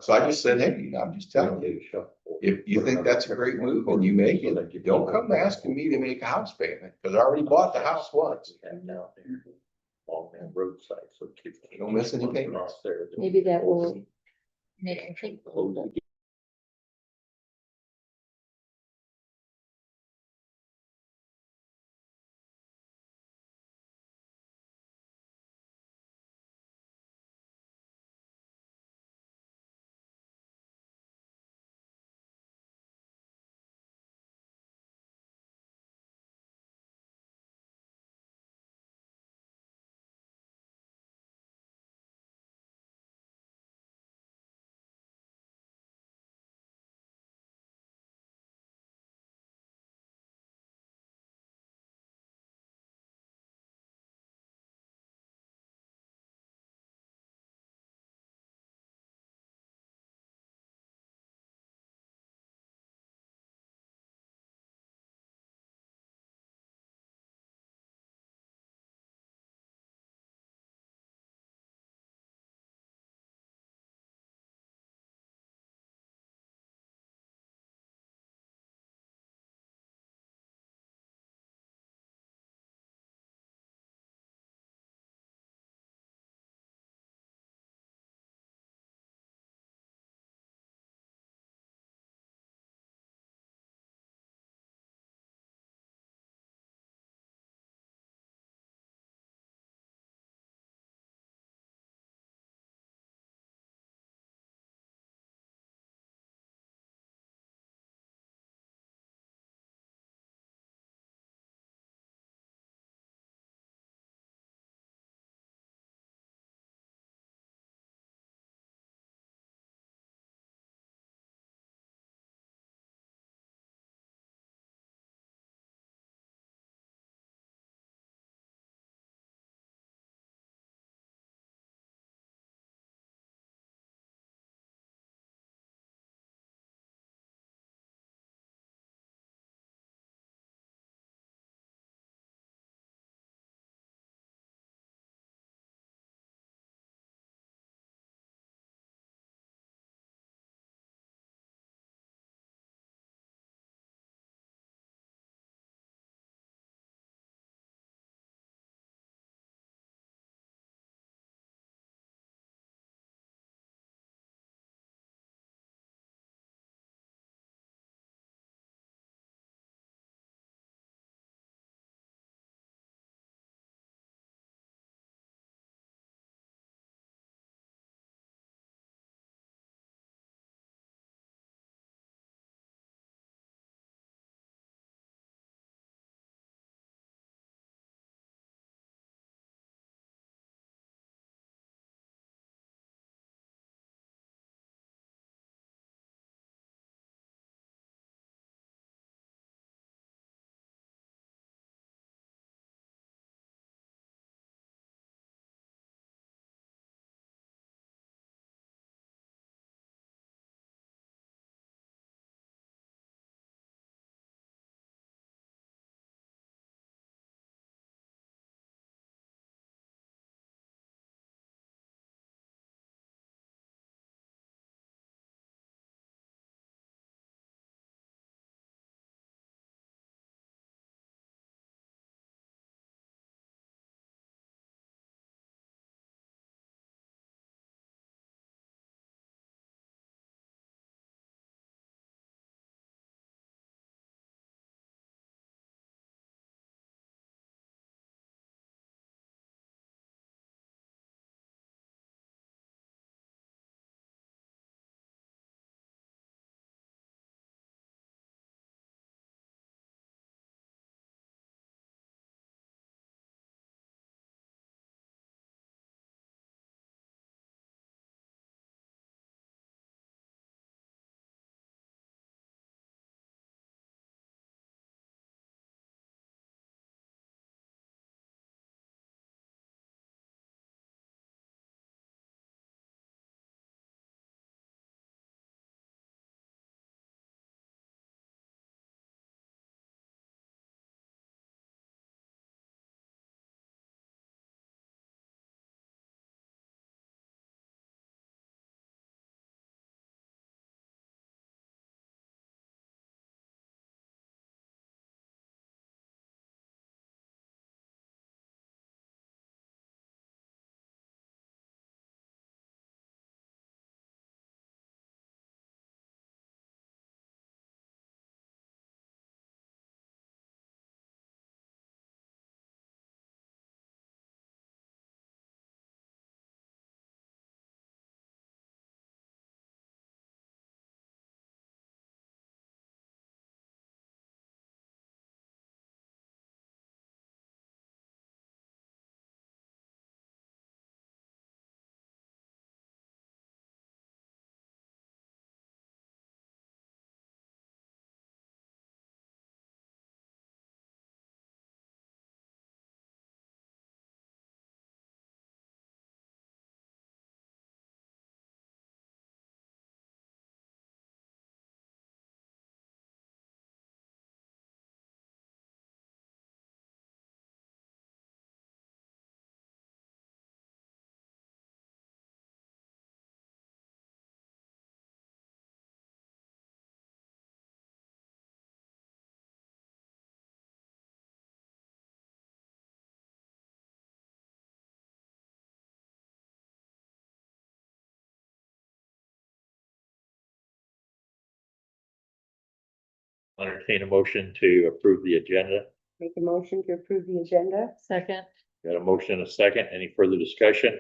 So I just said, hey, I'm just telling you, if you think that's a great move and you make it, don't come asking me to make a house payment, because I already bought the house once. Along that roadside, so kids. Don't miss any payments. Cross there. Maybe that will make them think a little bit. entertain a motion to approve the agenda. Make a motion to approve the agenda. Second. Got a motion and a second. Any further discussion?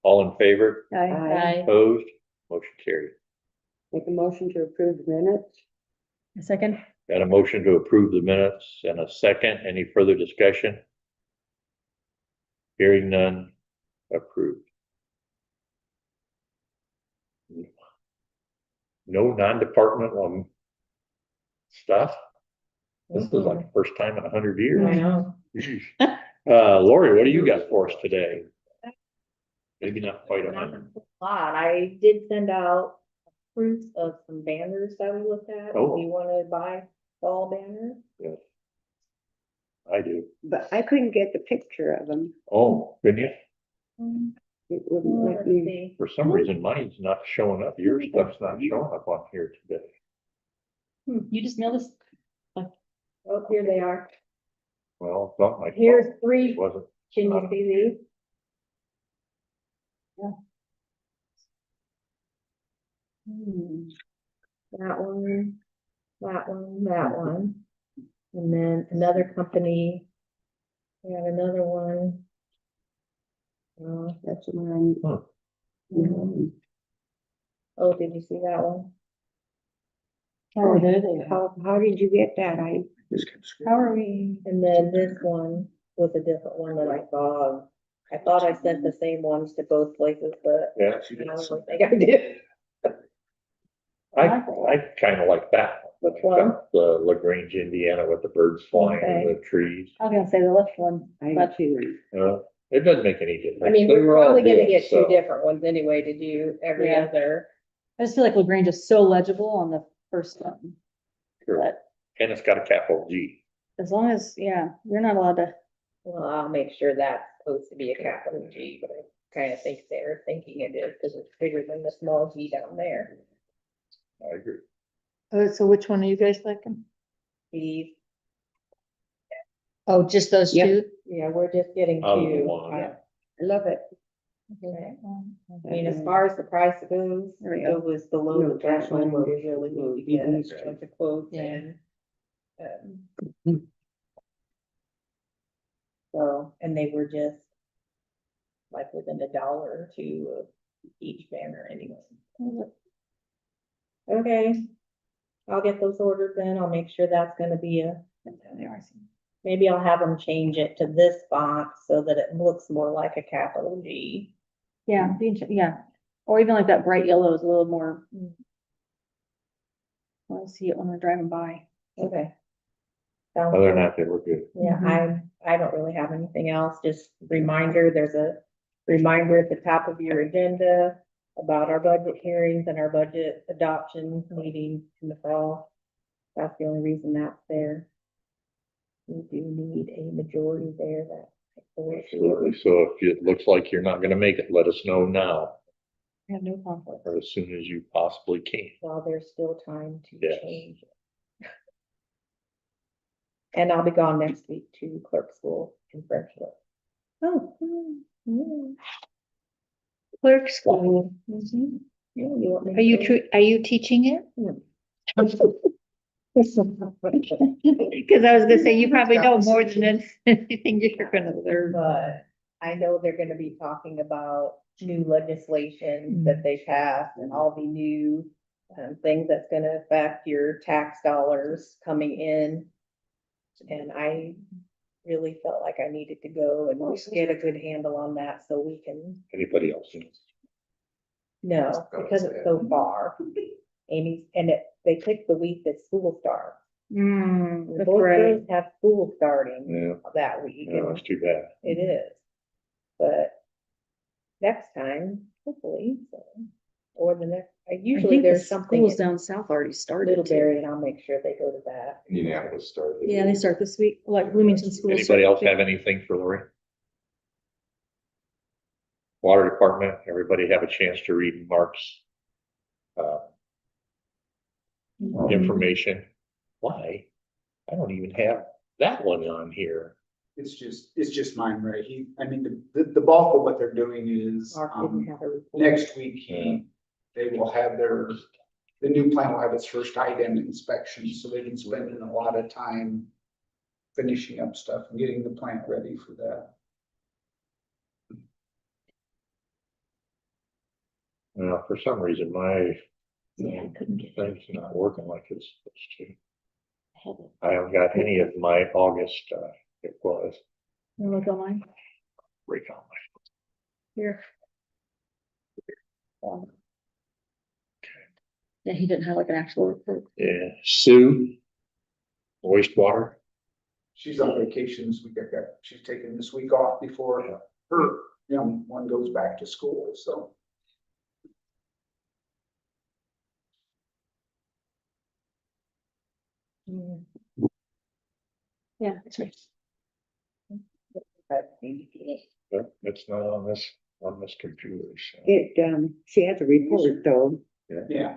All in favor? Aye. Opposed? Motion carried. Make a motion to approve the minutes. Second. Got a motion to approve the minutes and a second. Any further discussion? Hearing none, approved. No non-departmental stuff. This is like the first time in 100 years. I know. Jeez. Lori, what do you got for us today? Maybe not quite a Not 100. a lot. I did send out proofs of some banners that we looked at. Oh. Do you want to buy fall banners? Yes. I do. But I couldn't get the picture of them. Oh, couldn't you? It wouldn't Let's let me. see. For some reason, mine's not showing up. Your stuff's not showing up on here today. You just mailed us. Oh, here they are. Well, it's not my fault. Here's three. It wasn't. Can you see these? That one, that one, that one. And then another company. We have another one. That's the one. Huh. Oh, did you see that one? Oh, there they are. How did you get that? How are we? And then this one was a different one that I saw. I thought I sent the same ones to both places, but Yeah. I don't think I did. I kind of like that. Which one? The LaGrange, Indiana, with the birds flying in the trees. I was gonna say the left one, I but too. It doesn't make any difference. I mean, They we're were all probably gonna good, get two so- different ones anyway to do every Yeah. other. I just feel like LaGrange is so legible on the first one. Sure. But And it's got a capital G. as long as, yeah, you're not allowed to. Well, I'll make sure that's supposed to be a capital G, but I kind of think they're thinking it is because it's bigger than the small G down there. I agree. So which one are you guys liking? These, Oh, just those Yep. two? yeah, we're just getting Out of the two. one. I love it. Okay. I mean, as far as the price goes, There we go. it was below No, the that threshold where one we really will need to be get these a bunch of quotes Yeah. in. So, and they were just like within $1 or $2 of each banner anyway. Okay. I'll get those ordered then. I'll make sure that's gonna be maybe I'll have them change it to this font so that it looks more like a capital G. Yeah, yeah, or even like that bright yellow is a little more. I see it when we're driving by. Okay. Sounds Other than good. that, they were good. Yeah, I don't really have anything else, just reminder, there's a reminder at the top of your agenda about our budget hearings and our budget adoption meeting in the fall. That's the only reason that's there. We do need a majority there that. Absolutely. So if it looks like you're not gonna make it, let us know now, I have no conflict. or as soon as you possibly can. While there's still time to Yes. change it. And I'll be gone next week to clerk school in Frenchville. Oh. Yeah. Clerk school. Mhm. Yeah, you want me Are you to- are you teaching it? Because Cause I was gonna say, you probably know more than anything you're gonna learn. But I know they're gonna be talking about new legislation that they passed and all the new things that's gonna affect your tax dollars coming in. And I really felt like I needed to go and get a good handle on that so we can, Anybody else? no, because it's so far. Amy, and they picked the week that school starts. That's Both right. girls have school starting Yeah, that week. no, and it's too bad. It is. But next time, hopefully, so, or the next, usually there's something Schools in down south already started. too. Middlebury and I'll make sure they go to that. Indianapolis started. Yeah, they start this week, like Bloomington schools. Anybody else start- have anything for Lori? Water Department, everybody have a chance to read Mark's information. Why? I don't even have that one on here. It's just mine, right? I mean, the bulk of what they're doing is, Mark didn't have a report. next week, they will have their the new plant will have its first high-end inspection, so they've been spending a lot of time finishing up stuff and getting the plant ready for that. For some reason, my Yeah, I couldn't get it. thing's not working like it's supposed to. I had it. I haven't got any of my August, it was, You look on mine? break on my. Here. Yeah, he didn't have like an actual report. Yeah, Sue, wastewater. She's on vacation this week. She's taking this week off before her young one goes back to school, so. Yeah, that's right. Yeah, it's not on this computer, so. She has a report though. Yeah.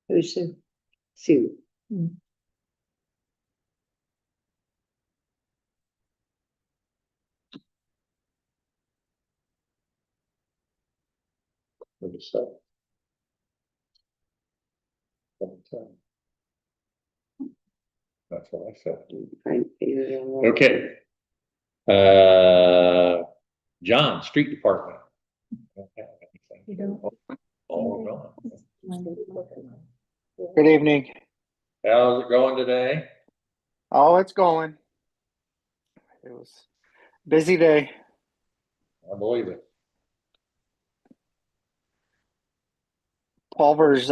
Who's Sue? Sue. Let me start. That's what I said. Trying to figure it out. Okay. John, street department. Don't have anything. You don't? All gone. Good evening. How's it going today? Oh, it's going. It was a busy day. I believe it. Pulvers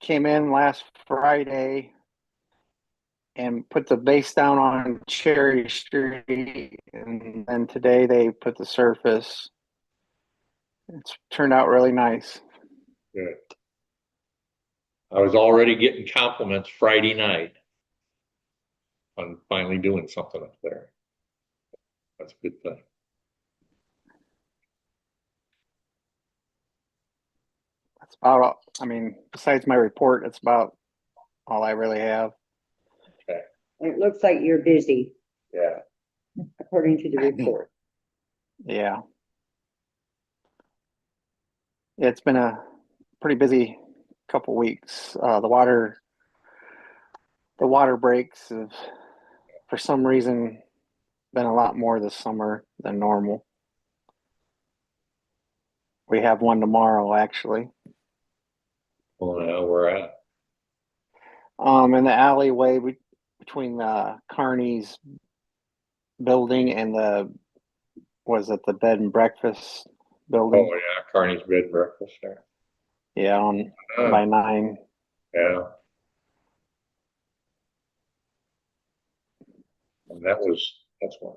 came in last Friday and put the base down on Cherry Street, and then today they put the surface. It's turned out really nice. Good. I was already getting compliments Friday night on finally doing something up there. That's a good thing. That's about all. I mean, besides my report, it's about all I really have. It looks like you're busy, Yeah. according to the report. Yeah. It's been a pretty busy couple weeks. The water breaks have, for some reason, been a lot more this summer than normal. We have one tomorrow, actually. Well, now we're at. In the alleyway between the Carney's building and the bed and breakfast building? Oh yeah, Carney's bed and breakfast there. Yeah, on by 9. Yeah. And that's one.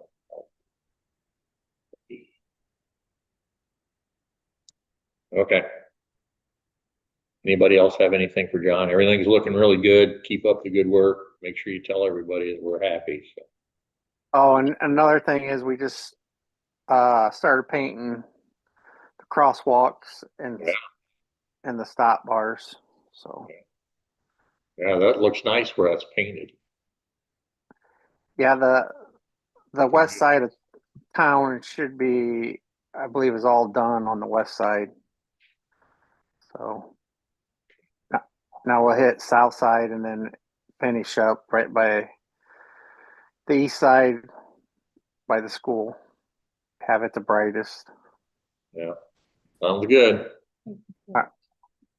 Okay. Anybody else have anything for John? Everything's looking really good. Keep up the good work. Make sure you tell everybody that we're happy. So. Oh, and another thing is we just started painting the crosswalks and the stop bars. So Yeah, that looks nice where that's painted. yeah, the west side of town should be, I believe, is all done on the west side. So now we'll hit south side and then finish up right by the east side by the school. Have it the brightest. Yeah. Sounds good.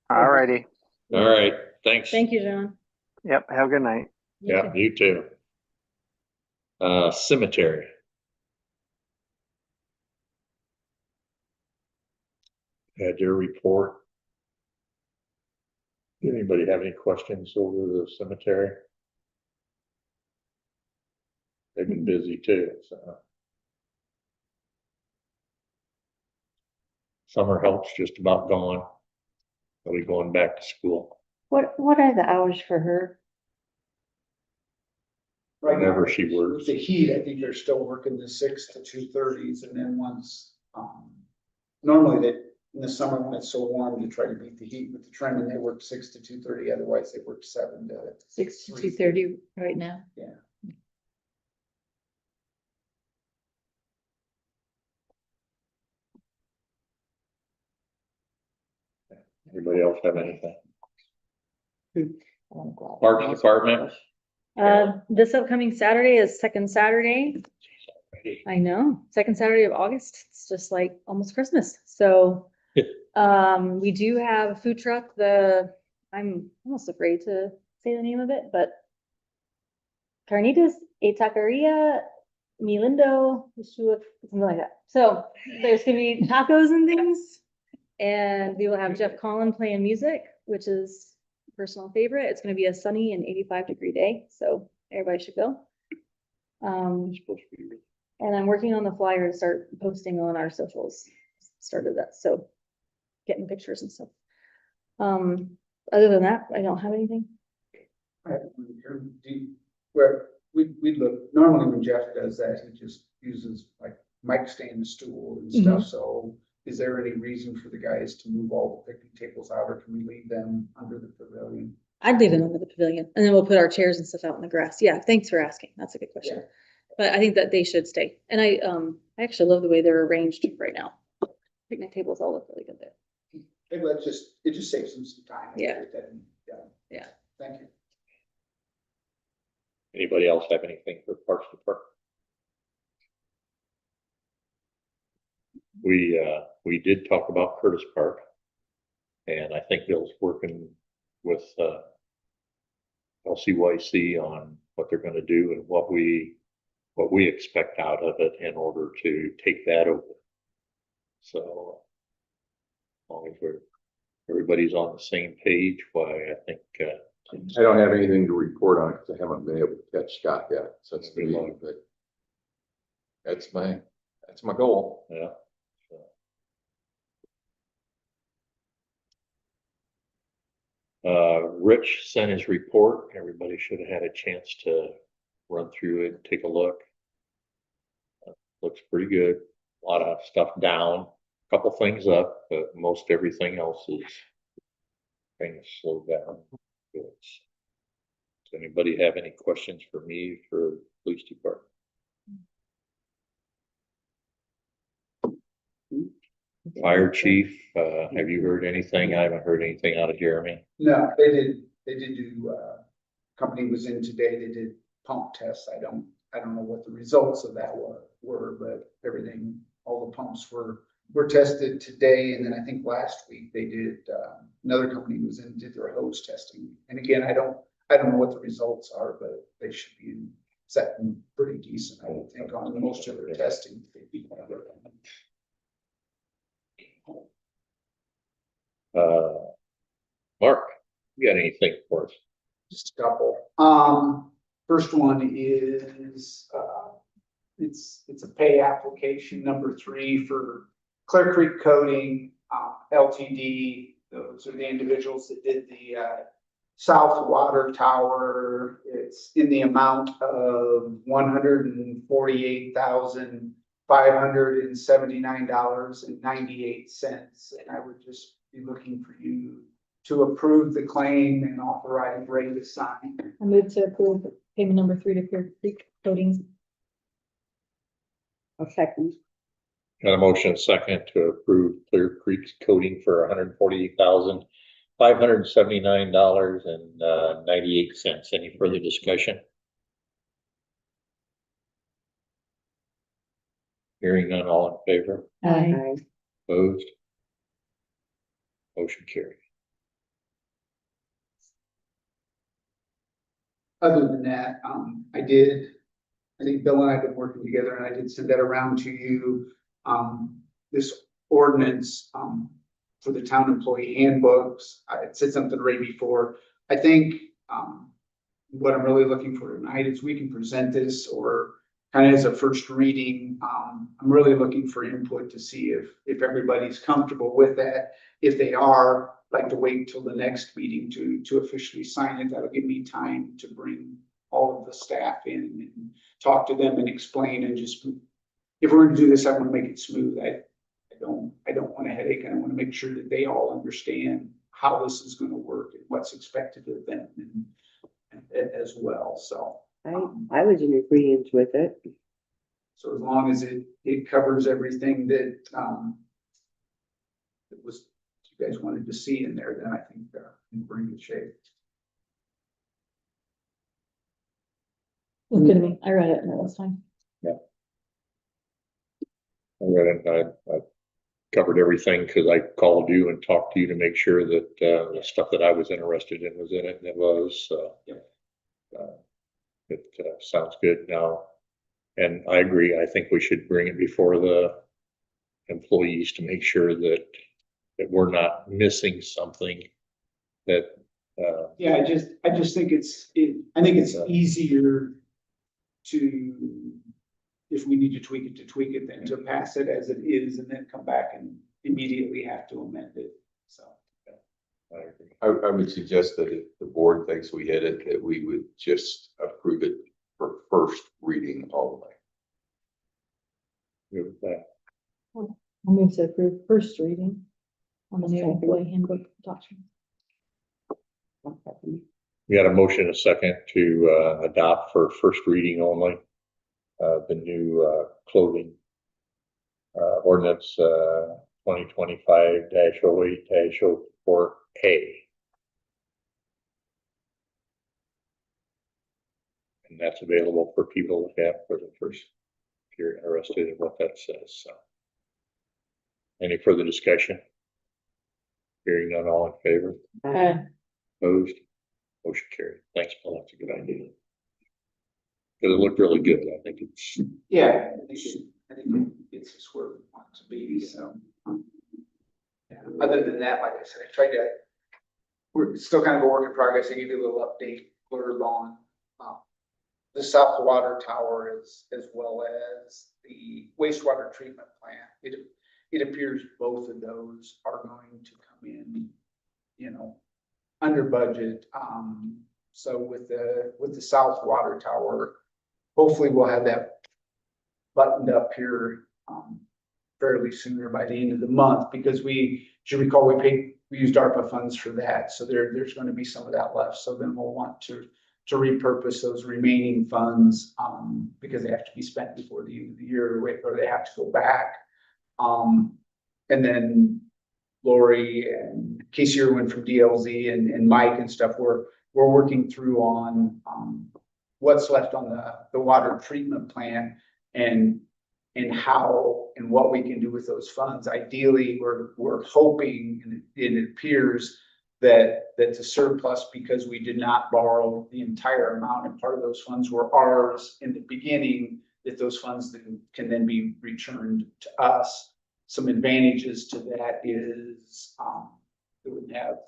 All righty. All right. Thanks. Thank you, John. Yep. Have a good night. Yeah, you too. Cemetery. Had your report. Anybody have any questions over the cemetery? They've been busy too, so. Summer help's just about gone. They'll be going back to school. What are the hours for her? Right now, Whenever she works. with the heat, I think they're still working the 6 to 2:30s, and then once, normally that in the summer when it's so warm, you try to beat the heat with the trim, and they work 6 to 2:30, otherwise they work 7 to 6 to 2:30 right now? Yeah. Anybody else have anything? Parks Department? This upcoming Saturday is second Saturday. I know, second Saturday of August. It's just like almost Christmas. So, we do have a food truck. I'm almost afraid to say the name of it, but Carnitas a Taqueria Mi Lindo, something like that. So there's gonna be tacos and things. And we will have Jeff Collin playing music, which is a personal favorite. It's gonna be a sunny and 85-degree day, so everybody should go. And I'm working on the flyer to start posting on our socials. Started that, so getting pictures and stuff. Other than that, I don't have anything. I have one here. Where we look, normally when Jeff does that, he just uses like mic stand stool and stuff, so is there any reason for the guys to move all the picnic tables out, or can we leave them under the pavilion? I'd leave it under the pavilion, and then we'll put our chairs and stuff out in the grass. Yeah, thanks for asking. That's a good question. Yeah. But I think that they should stay. And I actually love the way they're arranged right now. Picnic tables all look really good there. Maybe it just saves them some time. Yeah. Yeah. Thank you. Anybody else have anything for Parks Department? We did talk about Curtis Park. And I think Bill's working with LCYC on what they're gonna do and what we expect out of it in order to take that over. So as long as everybody's on the same page, why I think I don't have anything to report on because I haven't been able to catch Scott yet since the meeting, but that's my goal. yeah. Rich sent his report. Everybody should have had a chance to run through it, take a look. Looks pretty good. A lot of stuff down, a couple things up, but most everything else is kind of slowed down. Does anybody have any questions for me for police department? Fire chief, have you heard anything? I haven't heard anything out of Jeremy. No, they did do, company was in today, they did pump tests. I don't know what the results of that were, but everything, all the pumps were tested today. And then I think last week they did, another company was in, did their hose testing. And again, I don't know what the results are, but they should be setting pretty decent, I would think, on most of their testing. Mark, you got anything for us? Just a couple. First one is, it's a pay application number 3 for Clear Creek Coating, LTD. Those are the individuals that did the, South Water Tower. It's in the amount of $148,579.98. And I would just be looking for you to approve the claim and authorize Ray to sign. I move to approve payment number 3 to Clear Creek Coatings. A second. Got a motion second to approve Clear Creek's coating for $148,579.98. Any further discussion? Hearing none, all in favor? Aye. Opposed? Motion carried. Other than that, I think Bill and I have been working together, and I did send that around to you. This ordinance, for the town employee handbooks, I said something right before. I think, what I'm really looking for tonight is we can present this or kind of as a first reading. I'm really looking for input to see if everybody's comfortable with that. If they are, I'd like to wait till the next meeting to officially sign it. That'll give me time to bring all of the staff in and talk to them and explain, and just, if we're gonna do this, I want to make it smooth. I don't want a headache. I want to make sure that they all understand how this is going to work and what's expected of them and as well. So I was in agreement with it. so as long as it covers everything that was you guys wanted to see in there, then I think we're in good shape. Look good to me. I read it and it was fine. I read it, I covered everything because I called you and talked to you to make sure that, the stuff that I was interested in was in it, and it was, so. It, sounds good now. And I agree, I think we should bring it before the employees to make sure that we're not missing something that, Yeah, I just think I think it's easier to, if we need to tweak it than to pass it as it is and then come back and immediately have to amend it, so. I agree. I would suggest that if the board thinks we hit it, that we would just approve it for first reading only. Good with that. I'll move to approve first reading on the new employee handbook adoption. We had a motion and a second to, adopt for first reading only, the new, clothing, ordinance, 2025-08-04A. And that's available for people to look at for the first, if you're interested in what that says, so. Any further discussion? Hearing none, all in favor? Opposed? Motion carried. Thanks, Paul. That's a good idea. Because it looked really good. I think it's, Yeah, I think it's just where we want to be, so. Yeah. Other than that, like I said, we're still kind of a work in progress. I gave you a little update ordered on the South Water Tower as well as the wastewater treatment plant. It appears both of those are going to come in, under budget. So with the South Water Tower, hopefully we'll have that buttoned up here fairly sooner by the end of the month, because we should recall we used ARPA funds for that. So there's going to be some of that left. So then we'll want to repurpose those remaining funds because they have to be spent before the end of the year, or they have to go back. And then Lori and Casey Irwin from DLZ and Mike and stuff, we're working through on what's left on the water treatment plant and how and what we can do with those funds. Ideally, we're hoping, and it appears that the surplus, because we did not borrow the entire amount and part of those funds were ours in the beginning, that those funds can then be returned to us. Some advantages to that is it would have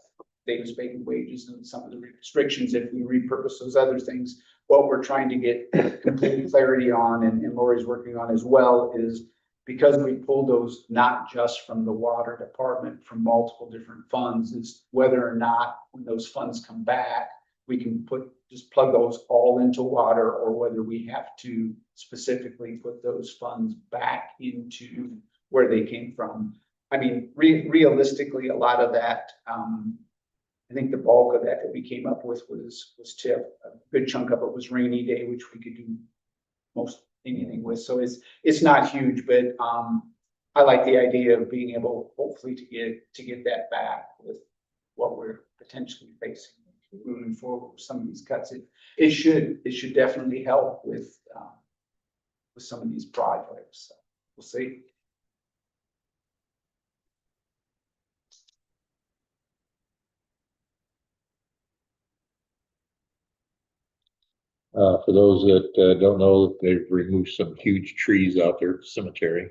Davis Bacon wages and some of the restrictions if we repurpose those other things. What we're trying to get complete clarity on, and Lori's working on as well, is because we pulled those not just from the water department, from multiple different funds, is whether or not when those funds come back, we can just plug those all into water, or whether we have to specifically put those funds back into where they came from. I mean, realistically, a lot of that, I think the bulk of that we came up with was TIF. A good chunk of it was rainy day, which we could do most anything with. So it's not huge, but I like the idea of being able, hopefully, to get that back with what we're potentially facing moving forward with some of these cuts. It should definitely help with some of these projects. So we'll see. for those that, don't know, they've removed some huge trees out there at the cemetery.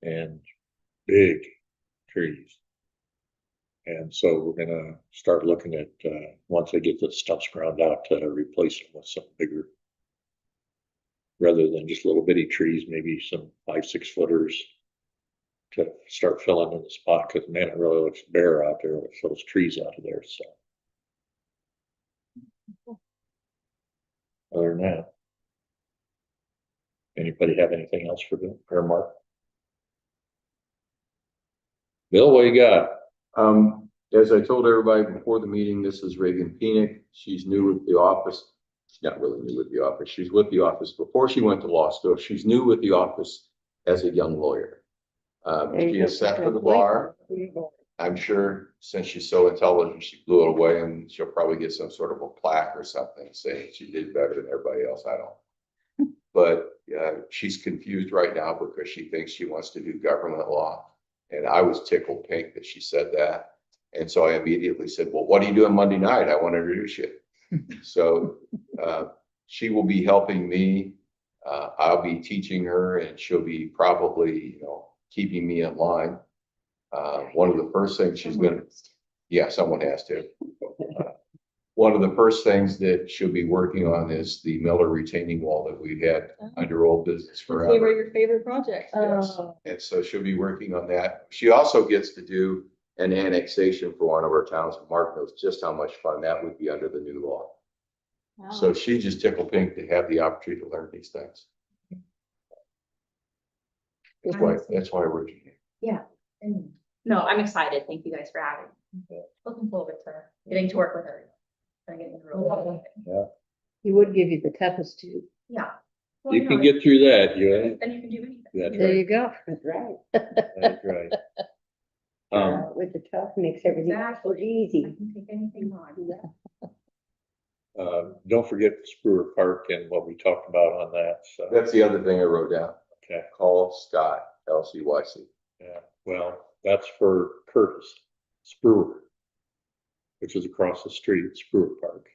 And big trees. And so we're gonna start looking at, once they get the stumps ground out, to replace them with some bigger, rather than just little bitty trees, maybe some 5-6 footers to start filling in the spot, because man, it really looks bare out there with those trees out of there, so. Other than that, anybody have anything else for Bill or Mark? Bill, what you got? As I told everybody before the meeting, this is Reagan Penick. She's new with the office. She's not really new with the office. She's with the office before she went to law school. She's new with the office as a young lawyer. She is set for the bar. I'm sure since she's so intelligent, she blew it away and she'll probably get some sort of a plaque or something saying she did better than everybody else. I don't. But she's confused right now because she thinks she wants to do government law. And I was tickled pink that she said that. And so I immediately said, well, what are you doing Monday night? I want to introduce you. So she will be helping me. I'll be teaching her and she'll be probably, keeping me in line. One of the first things she's gonna, yeah, someone has to. One of the first things that she'll be working on is the Miller retaining wall that we had under old business They were forever. your favorite project. Yes. And so she'll be working on that. She also gets to do an annexation for one of our towns. Mark knows just how much fun that would be under the new law. So she just tickled pink to have the opportunity to learn these things. That's why we're here. Yeah. No, I'm excited. Thank you guys for having me. Looking forward to getting to work with her. And getting the role. He would give you the toughest too. Yeah. Well, You can get through that, then you can do anything. That's There right. you go. That's right. That's right. With the tough makes everything so Exactly. I easy. can take anything on. Don't forget Spruer Park and what we talked about on that, so, That's the other thing I wrote down. okay, Call Scott, LCYC. yeah, well, that's for Curtis Spruer, which is across the street, Spruer Park.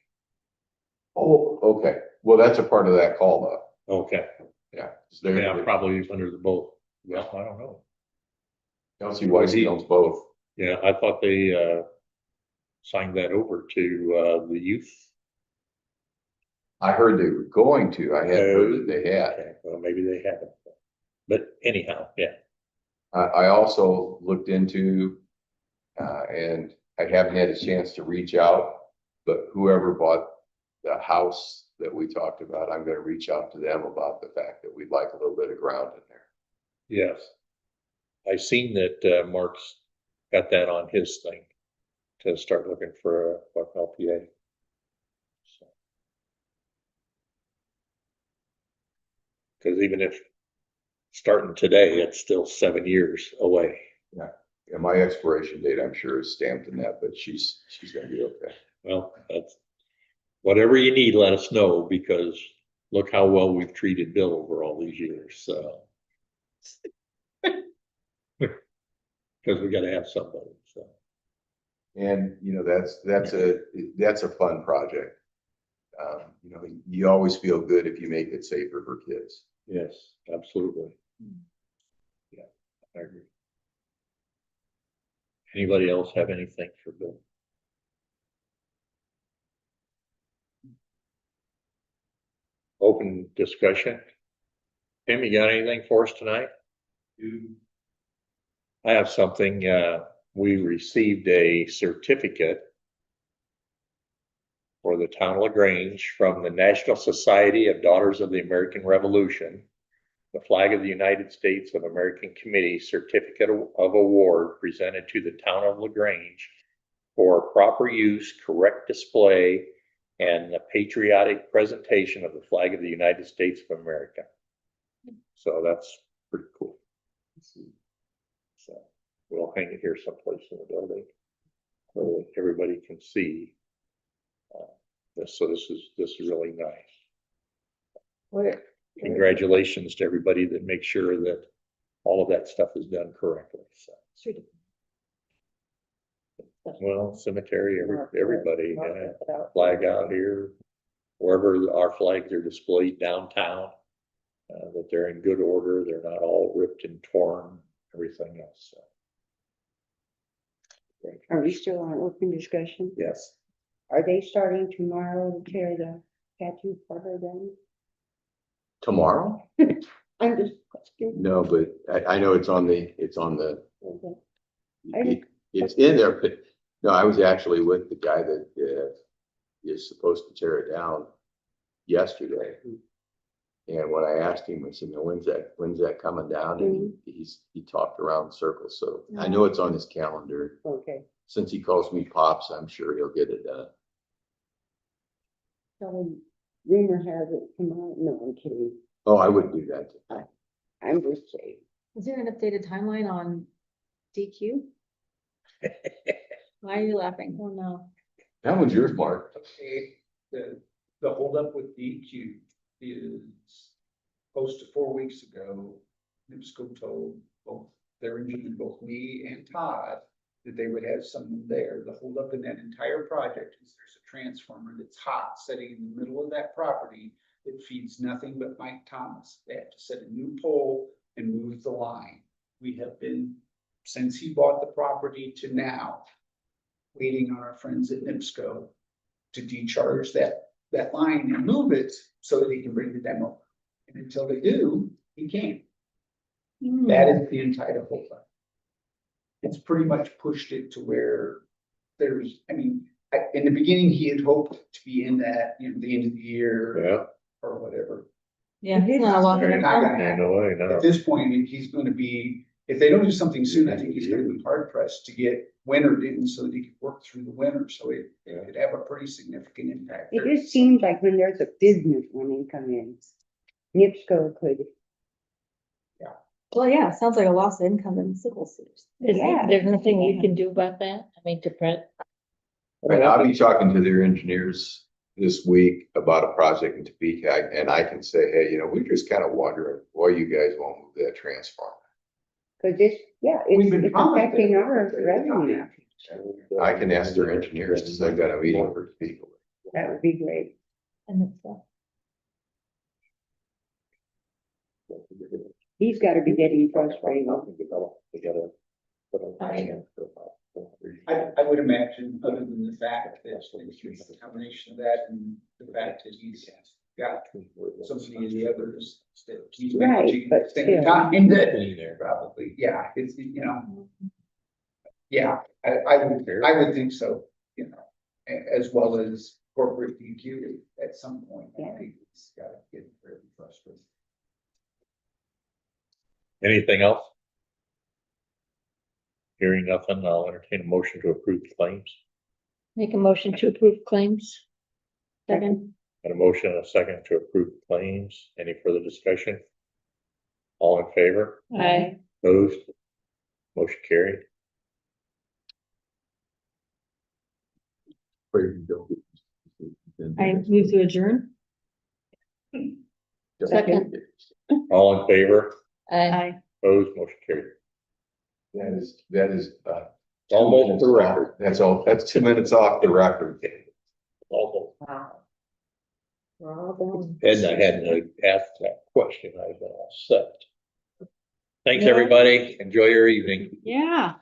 Oh, okay. Well, that's a part of that call though. Okay, Yeah. yeah, probably under the both, well, I don't know. LCYC owns both. Yeah, I thought they, signed that over to, the youth. I heard they were going to. I hadn't heard that they had. Okay, well, maybe they haven't, but anyhow, yeah, I also looked into, and I haven't had a chance to reach out, but whoever bought the house that we talked about, I'm gonna reach out to them about the fact that we'd like a little bit of ground in there. yes. I seen that, Mark's got that on his thing to start looking for a LPA. So. Cause even if starting today, it's still 7 years away. And my expiration date, I'm sure is stamped in that, but she's gonna be okay. Well, that's, whatever you need, let us know, because look how well we've treated Bill over all these years, so. Cause we gotta have somebody, so. And, that's a fun project. You always feel good if you make it safer for kids. Yes, absolutely. Yeah, I agree. Anybody else have anything for Bill? Open discussion. Tim, you got anything for us tonight? I have something, we received a certificate for the town of LaGrange from the National Society of Daughters of the American Revolution, the Flag of the United States of American Committee Certificate of Award presented to the town of LaGrange for proper use, correct display, and the patriotic presentation of the flag of the United States of America. So that's pretty cool. So we'll hang it here someplace in the building so that everybody can see this. So this is really nice. Where, Congratulations to everybody that makes sure that all of that stuff is done correctly. So, well, cemetery, everybody, flag out here, wherever our flags are displayed downtown, that they're in good order. They're not all ripped and torn, everything else. So. Are we still on open discussion? Yes. Are they starting tomorrow to tear the tattoo parlor down? Tomorrow? I'm just questioning. No, but I know it's on the, Okay. it's in there, but no, I was actually with the guy that is supposed to tear it down yesterday. And when I asked him, I said, no, when's that coming down? And he talked around circles. So I know it's on his calendar. Okay. Since he calls me Pops, I'm sure he'll get it done. So rumor has it tomorrow. No, I'm kidding. Oh, I wouldn't do that. I'm just saying. Is there an updated timeline on DQ? Why are you laughing? Oh, no. That one's yours, Mark. Okay, the holdup with DEQ is close to 4 weeks ago. NIPSCO told both their engineer, both me and Todd, that they would have someone there. The holdup in that entire project is there's a transformer that's hot, sitting in the middle of that property that feeds nothing but Mike Thomas. They have to set a new pole and move the line. We have been, since he bought the property to now, waiting on our friends at NIPSCO to decharge that line and move it so that he can bring the demo. And until they do, he can't. That is the entire holdup. It's pretty much pushed it to where there's, I mean, in the beginning, he had hoped to be in that, you know, the end of the year Yeah, or whatever. Yeah, it's not a long They're not gonna yeah, happen. no way, no. At this point, he's gonna be, if they don't do something soon, I think he's gonna be hard pressed to get wintered in so that he could work through the winter, so it could have a pretty significant impact. It just seems like when there's a business wanting to come in, NIPSCO could, Well, yeah, it sounds like a loss of income in civil suits. There's nothing you can do about that? I mean, to print. And I'll be talking to their engineers this week about a project in Topeka, and I can say, hey, you know, we're just kind of wondering why you guys won't move that transformer. cause it's, yeah, We've been it's promised affecting it. our revenue. I can ask their engineers, because I've got a meeting for Topeka. That would be great. And it's, He's gotta be getting frustrated. I would imagine, other than the fact that it's a combination of that and the fact that he's got so many of the others that he's Right, managing but at the same still. time, that probably, yeah, it's, you know. Yeah, I would think so, you know, as well as corporate DQ at some point. I Yeah. think it's gotta get very frustrated. Anything else? Hearing nothing, I'll entertain a motion to approve the claims. Make a motion to approve claims. Second. Got a motion and a second to approve the claims. Any further discussion? All in favor? Aye. Opposed? Motion carried. I move to adjourn. Second. All in favor? Aye. Opposed? Motion carried. That is, Almost the record. That's all, that's 2 minutes off the record. Almost. Wow. We're all done. And I hadn't asked that question, I've been all set. Thanks, Yeah. everybody. Enjoy your evening. Yeah.